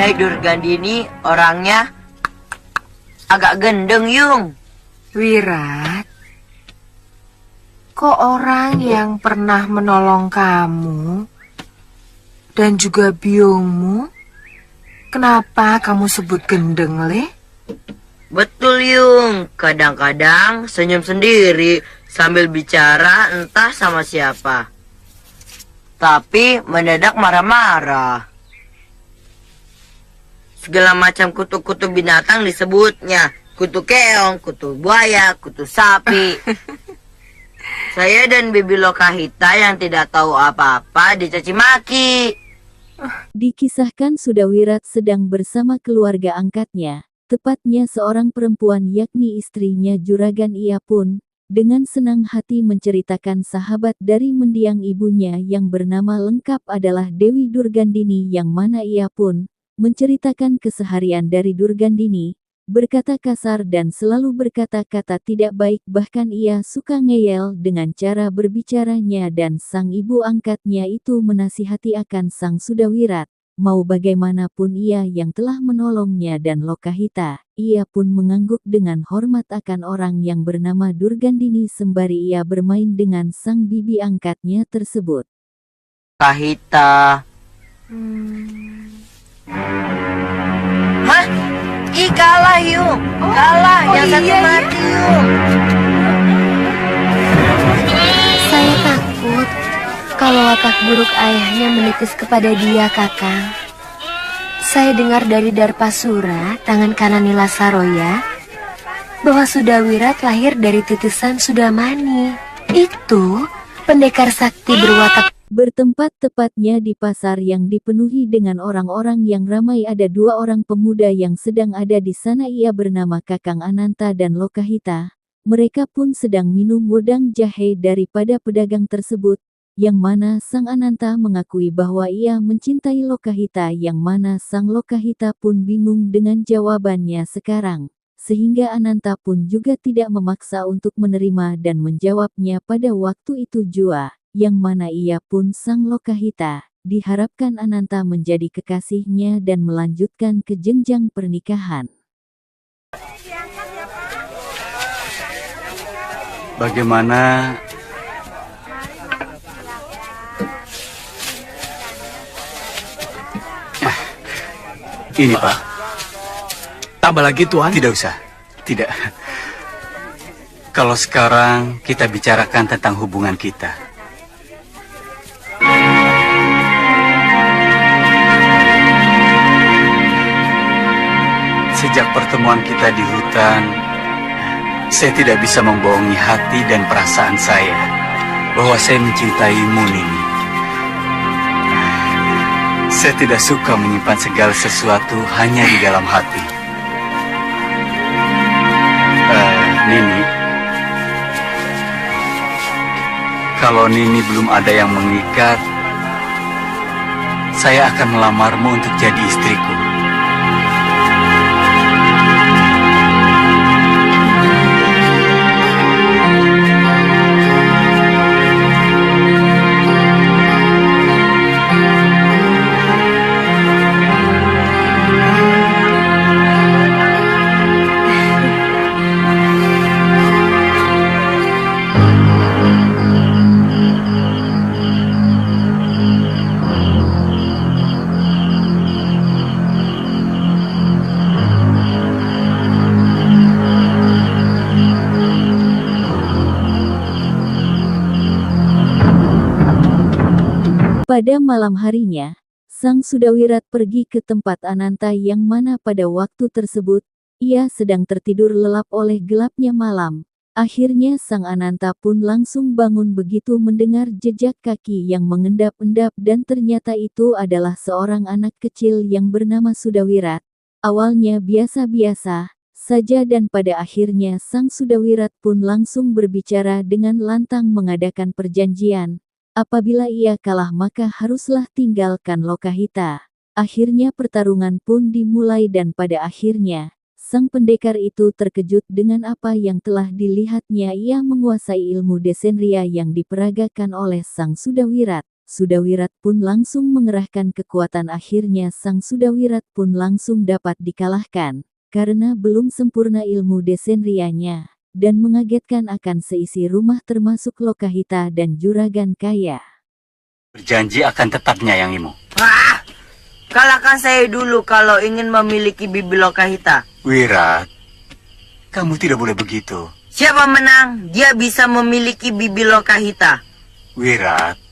Nyai Durgandini orangnya agak gendeng, Yung. Wirat, kok orang yang pernah menolong kamu dan juga biungmu, kenapa kamu sebut gendeng, Le? Betul, Yung. Kadang-kadang senyum sendiri sambil bicara entah sama siapa. Tapi mendadak marah-marah. Segala macam kutu-kutu binatang disebutnya. Kutu keong, kutu buaya, kutu sapi. Saya dan Bibi Lokahita yang tidak tahu apa-apa dicaci maki. Dikisahkan Sudawirat sedang bersama keluarga angkatnya, tepatnya seorang perempuan yakni istrinya Juragan. Ia pun dengan senang hati menceritakan sahabat dari mendiang ibunya yang bernama lengkap adalah Dewi Durgandini, yang mana ia pun menceritakan keseharian dari Durgandini, berkata kasar dan selalu berkata-kata tidak baik, bahkan ia suka ngeyel dengan cara berbicaranya, dan sang ibu angkatnya itu menasihati akan sang Sudawirat, mau bagaimanapun ia yang telah menolongnya dan Lokahita, ia pun mengangguk dengan hormat akan orang yang bernama Durgandini sembari ia bermain dengan sang bibi angkatnya tersebut. Kahita. Hah? Ih, kalah, Yung. Kalah. Yang satu mati, Yung. Saya takut kalau watak buruk ayahnya menitis kepada dia, Kakang. Saya dengar dari Darpasura, tangan kanan Nila Saroya, bahwa Sudawirat lahir dari titisan Sudamani. Itu pendekar sakti berwatak. Bertempat tepatnya di pasar yang dipenuhi dengan orang-orang yang ramai, ada dua orang pemuda yang sedang ada di sana. Ia bernama Kakang Ananta dan Lokahita. Mereka pun sedang minum wedang jahe daripada pedagang tersebut, yang mana sang Ananta mengakui bahwa ia mencintai Lokahita, yang mana sang Lokahita pun bingung dengan jawabannya sekarang. Sehingga Ananta pun juga tidak memaksa untuk menerima dan menjawabnya pada waktu itu jua, yang mana ia pun sang Lokahita diharapkan Ananta menjadi kekasihnya dan melanjutkan ke jenjang pernikahan. Bagaimana ini, Pak? Tambah lagi, Tuan? Tidak usah. Tidak. Kalau sekarang kita bicarakan tentang hubungan kita. Sejak pertemuan kita di hutan, saya tidak bisa membohongi hati dan perasaan saya bahwa saya mencintaimu, Nini. Saya tidak suka menyimpan segala sesuatu hanya di dalam hati. Nini, kalau Nini belum ada yang mengikat, saya akan melamarmu untuk jadi istriku. Pada malam harinya, sang Sudawirat pergi ke tempat Ananta, yang mana pada waktu tersebut, ia sedang tertidur lelap oleh gelapnya malam. Akhirnya sang Ananta pun langsung bangun begitu mendengar jejak kaki yang mengendap-endap, dan ternyata itu adalah seorang anak kecil yang bernama Sudawirat. Awalnya biasa-biasa saja, dan pada akhirnya sang Sudawirat pun langsung berbicara dengan lantang mengadakan perjanjian. Apabila ia kalah maka haruslah tinggalkan Lokahita. Akhirnya pertarungan pun dimulai, dan pada akhirnya, sang pendekar itu terkejut dengan apa yang telah dilihatnya. Ia menguasai ilmu Desenria yang diperagakan oleh sang Sudawirat. Sudawirat pun langsung mengerahkan kekuatan. Akhirnya sang Sudawirat pun langsung dapat dikalahkan, karena belum sempurna ilmu Desenrianya, dan mengagetkan akan seisi rumah termasuk Lokahita dan Juragan Kaya. Berjanji akan tetap menyayangimu. Ah, kalahkan saya dulu kalau ingin memiliki bibi Lokahita. Wirat, kamu tidak boleh begitu. Siapa menang, dia bisa memiliki bibi Lokahita. Wirat,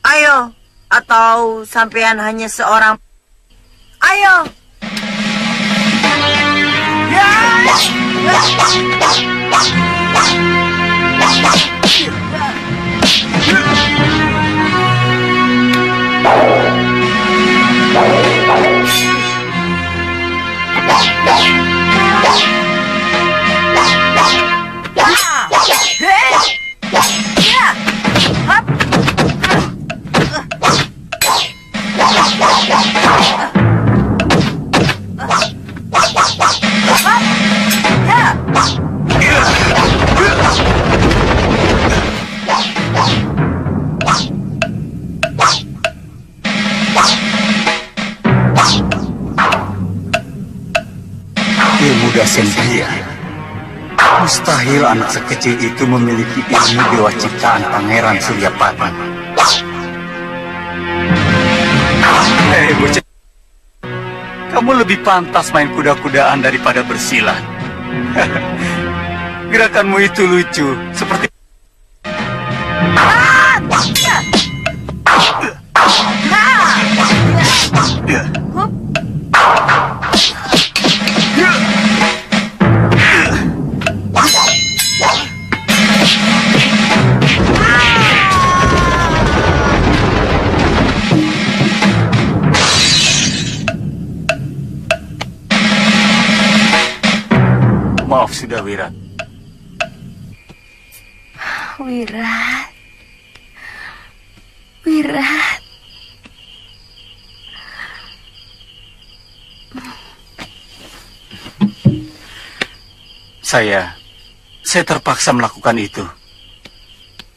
Ayo, atau sampean hanya seorang. Ayo. ilmu Dasendria. Mustahil anak sekecil itu memiliki ilmu dewa ciptaan Pangeran Suryapati. Hei bocah, kamu lebih pantas main kuda-kudaan daripada bersilat. Gerakanmu itu lucu, seperti... Maaf sudah Wirat. Wirat. Wirat. Saya terpaksa melakukan itu.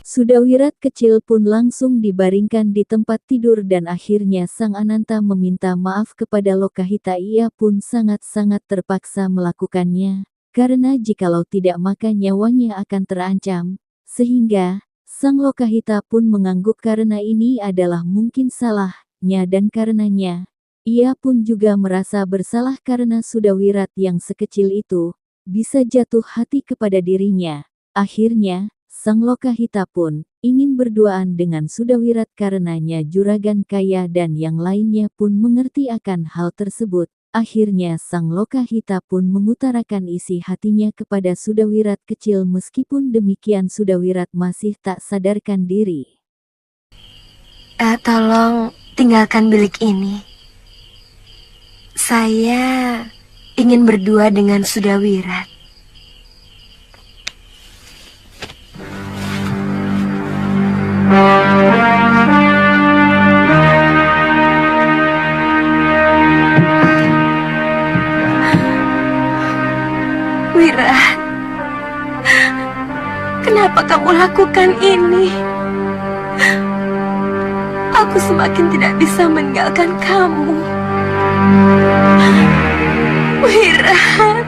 Sudawirat kecil pun langsung dibaringkan di tempat tidur dan akhirnya sang Ananta meminta maaf kepada Lokahita. Ia pun sangat-sangat terpaksa melakukannya, karena jikalau tidak maka nyawanya akan terancam, sehingga sang Lokahita pun mengangguk karena ini adalah mungkin salahnya dan karenanya, ia pun juga merasa bersalah karena Sudawirat yang sekecil itu bisa jatuh hati kepada dirinya. Akhirnya, sang Lokahita pun ingin berduaan dengan Sudawirat karenanya Juragan Kaya dan yang lainnya pun mengerti akan hal tersebut. Akhirnya sang Lokahita pun mengutarakan isi hatinya kepada Sudawirat kecil. Meskipun demikian Sudawirat masih tak sadarkan diri. Tolong tinggalkan bilik ini. Saya ingin berdua dengan Sudawirat. Wirat, kenapa kamu lakukan ini? Aku semakin tidak bisa meninggalkan kamu. Wirat,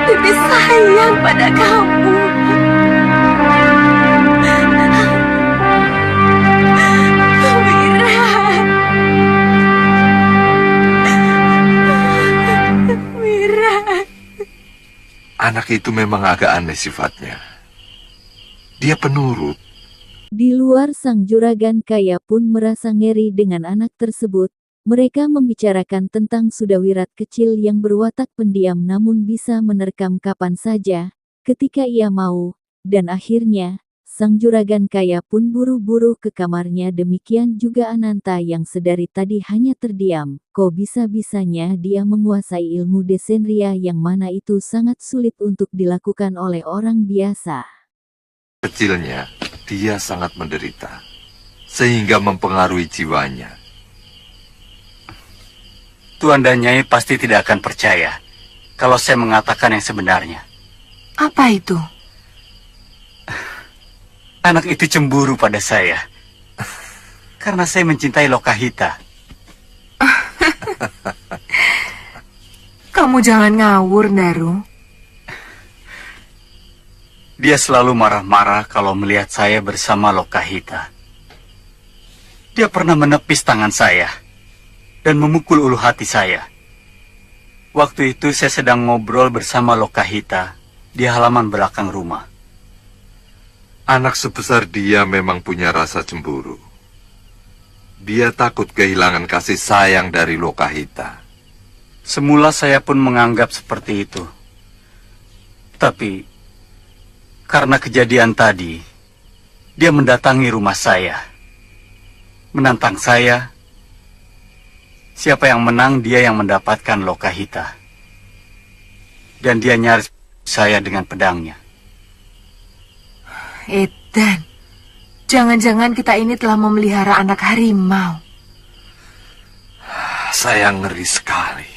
Bibi sayang pada kamu. Wirat. Wirat. Anak itu memang agak aneh sifatnya. Dia penurut. Di luar sang Juragan Kaya pun merasa ngeri dengan anak tersebut. Mereka membicarakan tentang Sudawirat kecil yang berwatak pendiam namun bisa menerkam kapan saja, ketika ia mau, dan akhirnya, sang Juragan Kaya pun buru-buru ke kamarnya. Demikian juga Ananta yang sedari tadi hanya terdiam. Kok bisa-bisanya dia menguasai ilmu Desenria yang mana itu sangat sulit untuk dilakukan oleh orang biasa. Kecilnya, dia sangat menderita, sehingga mempengaruhi jiwanya. Tuan dan Nyai pasti tidak akan percaya kalau saya mengatakan yang sebenarnya. Apa itu? Anak itu cemburu pada saya. Karena saya mencintai Lokahita. Kamu jangan ngawur, Daru. Dia selalu marah-marah kalau melihat saya bersama Lokahita. Dia pernah menepis tangan saya dan memukul ulu hati saya. Waktu itu saya sedang ngobrol bersama Lokahita di halaman belakang rumah. Anak sebesar dia memang punya rasa cemburu. Dia takut kehilangan kasih sayang dari Lokahita. Semula saya pun menganggap seperti itu. Tapi karena kejadian tadi, dia mendatangi rumah saya. Menantang saya. Siapa yang menang, dia yang mendapatkan Lokahita. Dan dia nyaris saya dengan pedangnya. Edan, jangan-jangan kita ini telah memelihara anak harimau. Saya ngeri sekali.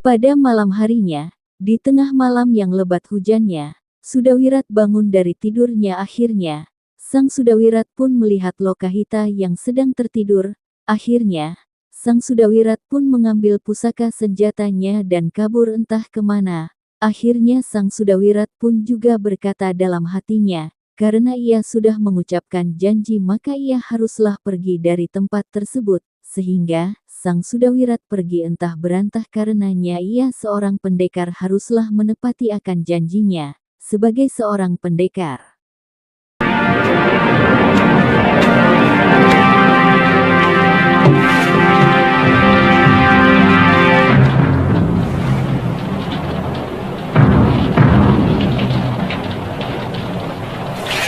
Pada malam harinya, di tengah malam yang lebat hujannya, Sudawirat bangun dari tidurnya akhirnya. Sang Sudawirat pun melihat Lokahita yang sedang tertidur. Akhirnya, Sang Sudawirat pun mengambil pusaka senjatanya dan kabur entah kemana. Akhirnya Sang Sudawirat pun juga berkata dalam hatinya, karena ia sudah mengucapkan janji maka ia haruslah pergi dari tempat tersebut. Sehingga, Sang Sudawirat pergi entah berantah karenanya ia seorang pendekar haruslah menepati akan janjinya, sebagai seorang pendekar.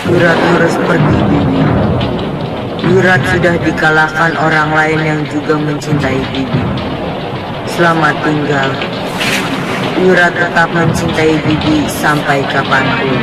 Wirat harus pergi, Bibi. Wirat sudah dikalahkan orang lain yang juga mencintai Bibi. Selamat tinggal. Wirat tetap mencintai Bibi sampai kapanpun.